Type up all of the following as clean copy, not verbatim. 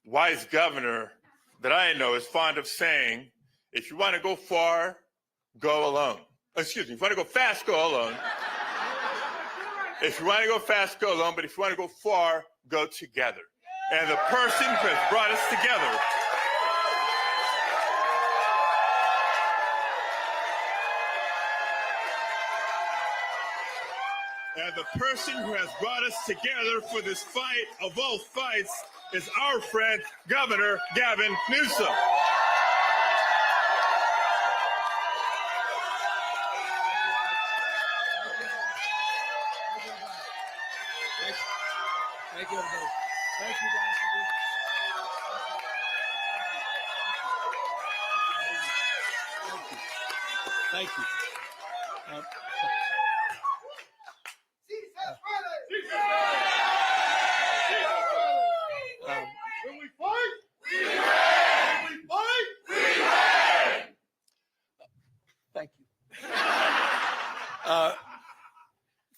wise governor that I know is fond of saying, if you want to go far, go alone. Excuse me, if you want to go fast, go alone. If you want to go fast, go alone, but if you want to go far, go together. And the person who has brought us together for this fight of all fights is our friend, Governor Gavin Newsom. Thank you, everybody. Thank you guys for being here. Thank you. When we fight, we win. When we fight, we win. Thank you.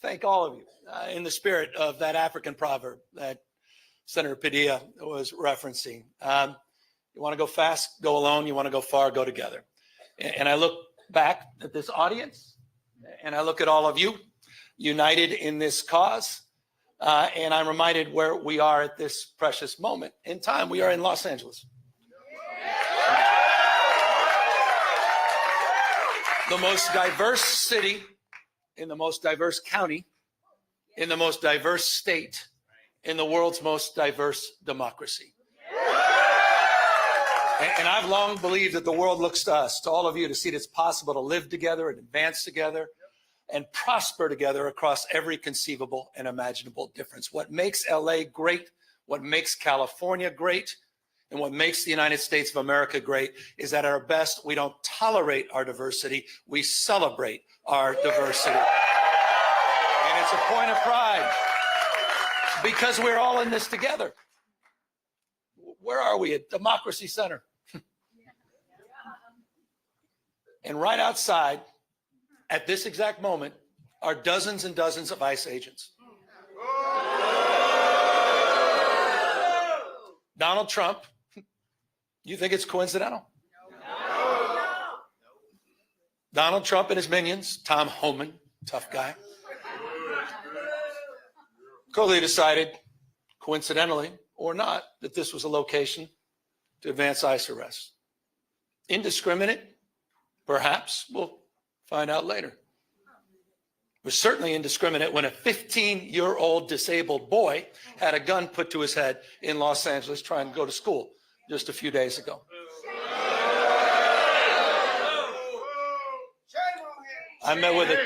Thank all of you in the spirit of that African proverb that Senator Padilla was referencing. You want to go fast, go alone. You want to go far, go together. And I look back at this audience and I look at all of you united in this cause. And I'm reminded where we are at this precious moment in time. We are in Los Angeles. The most diverse city in the most diverse county, in the most diverse state, in the world's most diverse democracy. And I've long believed that the world looks to us, to all of you, to see that it's possible to live together and advance together and prosper together across every conceivable and imaginable difference. What makes LA great, what makes California great, and what makes the United States of America great is that at our best, we don't tolerate our diversity, we celebrate our diversity. And it's a point of pride because we're all in this together. Where are we? At Democracy Center. And right outside, at this exact moment, are dozens and dozens of ICE agents. Donald Trump, you think it's coincidental? No. Donald Trump and his minions, Tom Homan, tough guy, clearly decided, coincidentally or not, that this was a location to advance ICE arrests. Indiscriminate, perhaps. We'll find out later. It was certainly indiscriminate when a 15-year-old disabled boy had a gun put to his head in Los Angeles trying to go to school just a few days ago. I met with it.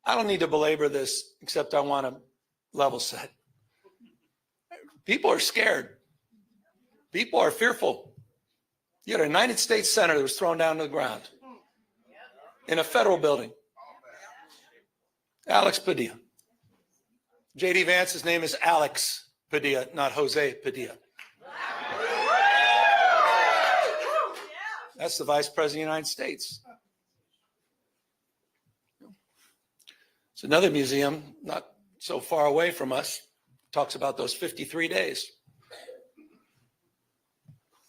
I don't need to belabor this, except I want to level set. People are scared. People are fearful. You had a United States senator that was thrown down to the ground in a federal building. Alex Padilla. J.D. Vance's name is Alex Padilla, not Jose Padilla. That's the Vice President of the United States. It's another museum not so far away from us. Talks about those 53 days.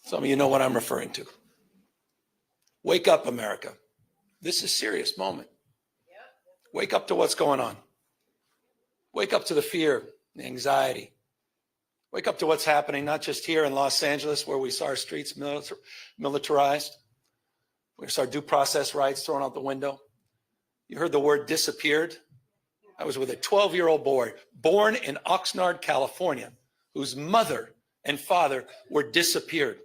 Some of you know what I'm referring to. Wake up, America. This is a serious moment. Wake up to what's going on. Wake up to the fear, the anxiety. Wake up to what's happening, not just here in Los Angeles, where we saw our streets militarized. We saw our due process rights thrown out the window. You heard the word disappeared. I was with a 12-year-old boy born in Oxnard, California, whose mother and father were disappeared.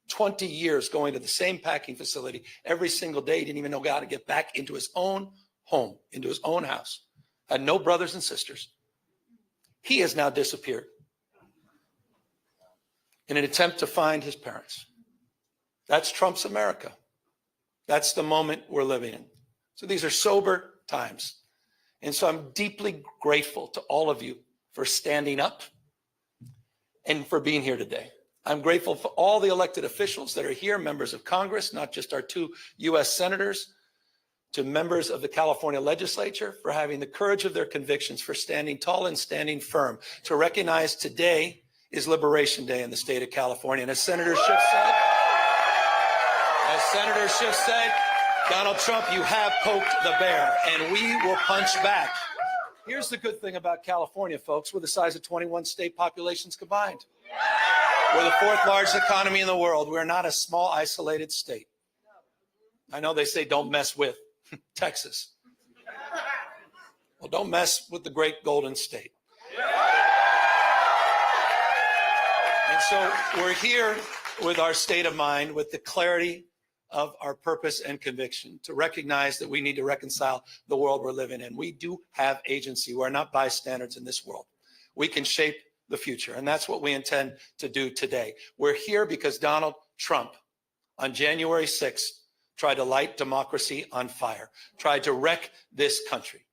20 years going to the same packing facility every single day. He didn't even know how to get back into his own home, into his own house. Had no brothers and sisters. He has now disappeared in an attempt to find his parents. That's Trump's America. That's the moment we're living in. So these are sober times. And so I'm deeply grateful to all of you for standing up and for being here today. I'm grateful for all the elected officials that are here, members of Congress, not just our 2 U.S. senators, to members of the California legislature for having the courage of their convictions, for standing tall and standing firm, to recognize today is Liberation Day in the state of California. And as Senator Schiff said, Donald Trump, you have poked the bear, and we will punch back. Here's the good thing about California, folks. We're the size of 21 state populations combined. We're the fourth largest economy in the world. We're not a small, isolated state. I know they say don't mess with Texas. Well, don't mess with the great Golden State. And so we're here with our state of mind, with the clarity of our purpose and conviction, to recognize that we need to reconcile the world we're living in. We do have agency. We're not bystanders in this world. We can shape the future, and that's what we intend to do today. We're here because Donald Trump, on January 6th, tried to light democracy on fire, tried to wreck this country,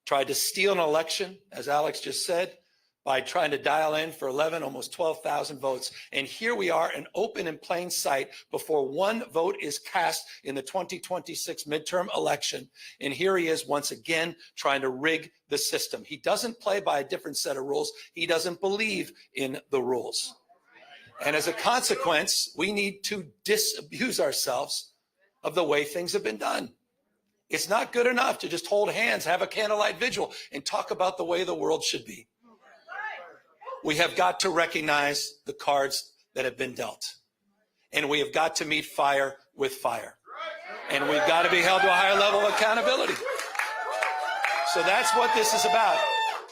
tried to steal an election, as Alex just said, by trying to dial in for 11, almost 12,000 votes. And here we are, in open and plain sight, before one vote is cast in the 2026 midterm election. And here he is once again trying to rig the system. He doesn't play by a different set of rules. He doesn't believe in the rules. And as a consequence, we need to disabuse ourselves of the way things have been done. It's not good enough to just hold hands, have a candlelight vigil, and talk about the way the world should be. We have got to recognize the cards that have been dealt. And we have got to meet fire with fire. And we've got to be held to a higher level of accountability. So that's what this is about.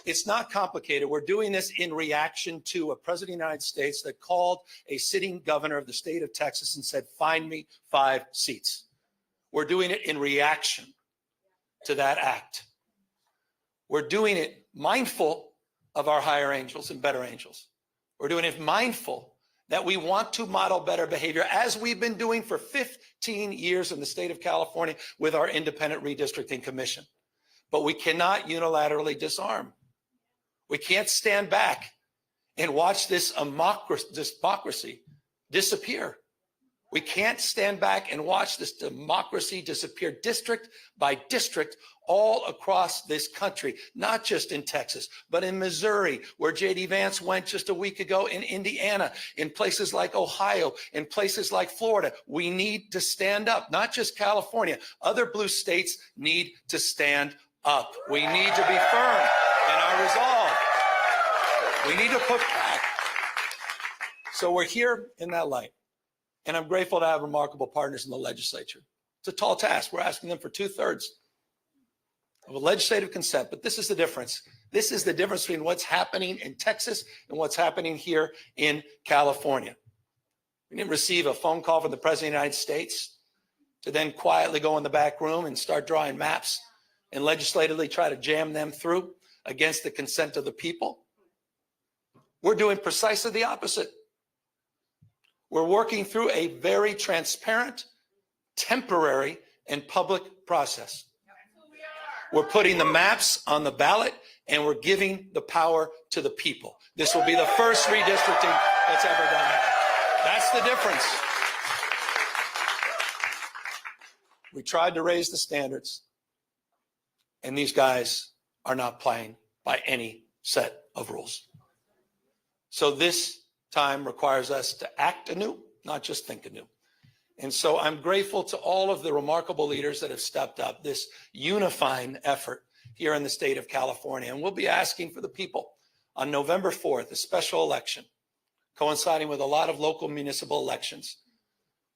It's not complicated. We're doing this in reaction to a president of the United States that called a sitting governor of the state of Texas and said, find me 5 seats. We're doing it in reaction to that act. We're doing it mindful of our higher angels and better angels. We're doing it mindful that we want to model better behavior, as we've been doing for 15 years in the state of California with our independent redistricting commission. But we cannot unilaterally disarm. We can't stand back and watch this democracy disappear. We can't stand back and watch this democracy disappear district by district all across this country, not just in Texas, but in Missouri, where J.D. Vance went just a week ago, in Indiana, in places like Ohio, in places like Florida. We need to stand up, not just California. Other blue states need to stand up. We need to be firm in our resolve. We need to put back. So we're here in that light. And I'm grateful to have remarkable partners in the legislature. It's a tall task. We're asking them for 2/3 of a legislative consent, but this is the difference. This is the difference between what's happening in Texas and what's happening here in California. We didn't receive a phone call from the President of the United States to then quietly go in the back room and start drawing maps and legislatively try to jam them through against the consent of the people. We're doing precisely the opposite. We're working through a very transparent, temporary, and public process. We're putting the maps on the ballot, and we're giving the power to the people. This will be the first redistricting that's ever done that. That's the difference. We tried to raise the standards, and these guys are not playing by any set of rules. So this time requires us to act anew, not just think anew. And so I'm grateful to all of the remarkable leaders that have stepped up, this unifying effort here in the state of California. And we'll be asking for the people on November 4th, a special election, coinciding with a lot of local municipal elections,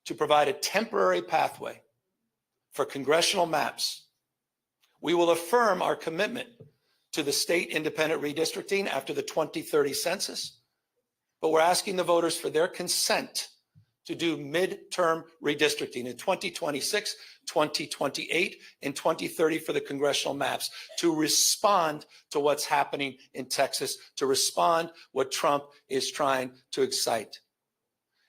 to provide a temporary pathway for congressional maps. We will affirm our commitment to the state independent redistricting after the 2030 census, but we're asking the voters for their consent to do midterm redistricting in 2026, 2028, and 2030 for the congressional maps, to respond to what's happening in Texas, to respond what Trump is trying to excite.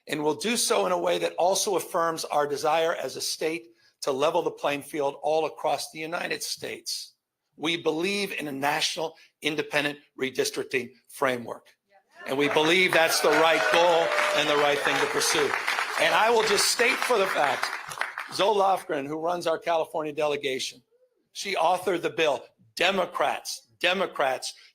And we'll do so in a way that also affirms our desire as a state to level the playing field all across the United States. We believe in a national independent redistricting framework. And we believe that's the right goal and the right thing to pursue. And I will just state for the fact, Zoe Lofgren, who runs our California delegation, she authored the bill. Democrats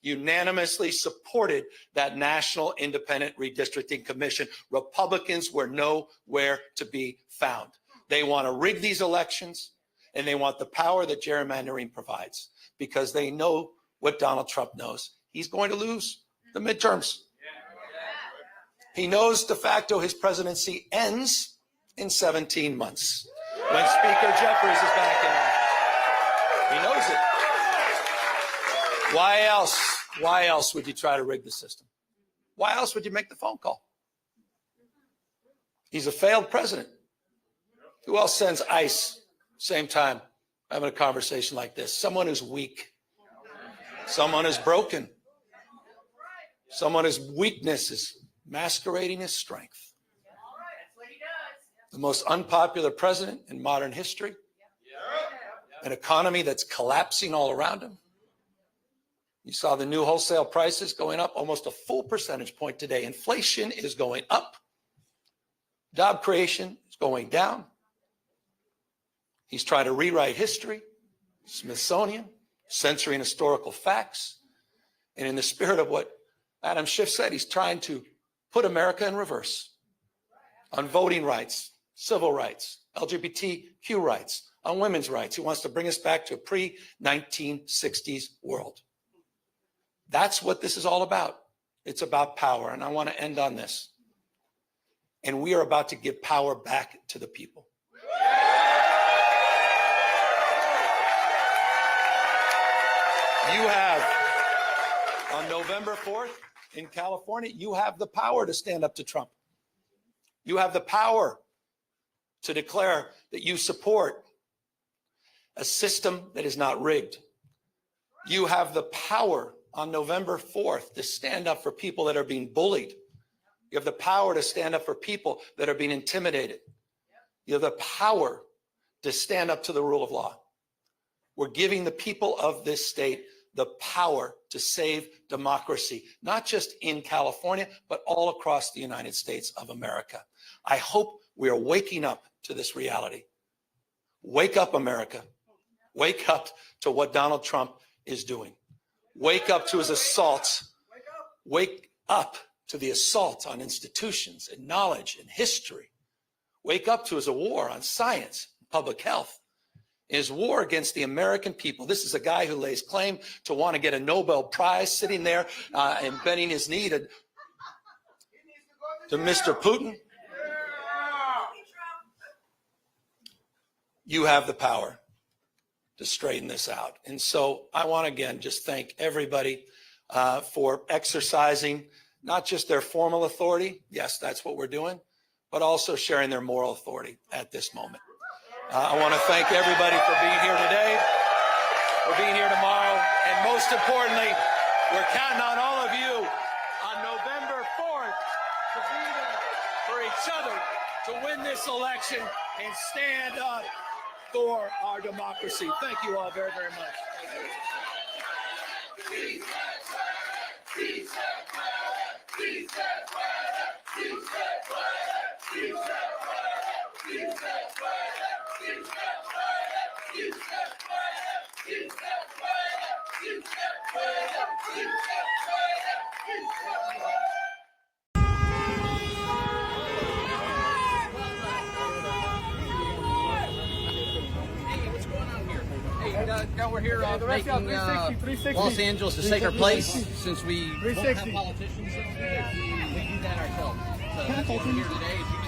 unanimously supported that National Independent Redistricting Commission. Republicans were nowhere to be found. They want to rig these elections, and they want the power that gerrymandering provides, because they know what Donald Trump knows. He's going to lose the midterms. He knows de facto his presidency ends in 17 months when Speaker Jeffries is back in office. He knows it. Why else? Why else would you try to rig the system? Why else would you make the phone call? He's a failed president. Who else sends ICE? Same time, having a conversation like this. Someone who's weak. Someone who's broken. Someone whose weakness is masquerading as strength. The most unpopular president in modern history. An economy that's collapsing all around him. You saw the new wholesale prices going up almost a full percentage point today. Inflation is going up. Job creation is going down. He's trying to rewrite history, Smithsonian, censoring historical facts. And in the spirit of what Adam Schiff said, he's trying to put America in reverse on voting rights, civil rights, LGBTQ rights, on women's rights. He wants to bring us back to a pre-1960s world. That's what this is all about. It's about power. And I want to end on this. And we are about to give power back to the people. You have, on November 4th in California, you have the power to stand up to Trump. You have the power to declare that you support a system that is not rigged. You have the power on November 4th to stand up for people that are being bullied. You have the power to stand up for people that are being intimidated. You have the power to stand up to the rule of law. We're giving the people of this state the power to save democracy, not just in California, but all across the United States of America. I hope we are waking up to this reality. Wake up, America. Wake up to what Donald Trump is doing. Wake up to his assaults. Wake up to the assault on institutions and knowledge and history. Wake up to his war on science, public health, his war against the American people. This is a guy who lays claim to want to get a Nobel Prize, sitting there and bending his knee to Mr. Putin. You have the power to straighten this out. And so I want to again just thank everybody for exercising not just their formal authority, yes, that's what we're doing, but also sharing their moral authority at this moment. I want to thank everybody for being here today, for being here tomorrow, and most importantly, we're counting on all of you on November 4th to be there for each other, to win this election and stand up for our democracy. Thank you all very, very much. Now we're here making Los Angeles a safer place since we won't have politicians. We do that ourselves. So that's what we're here today.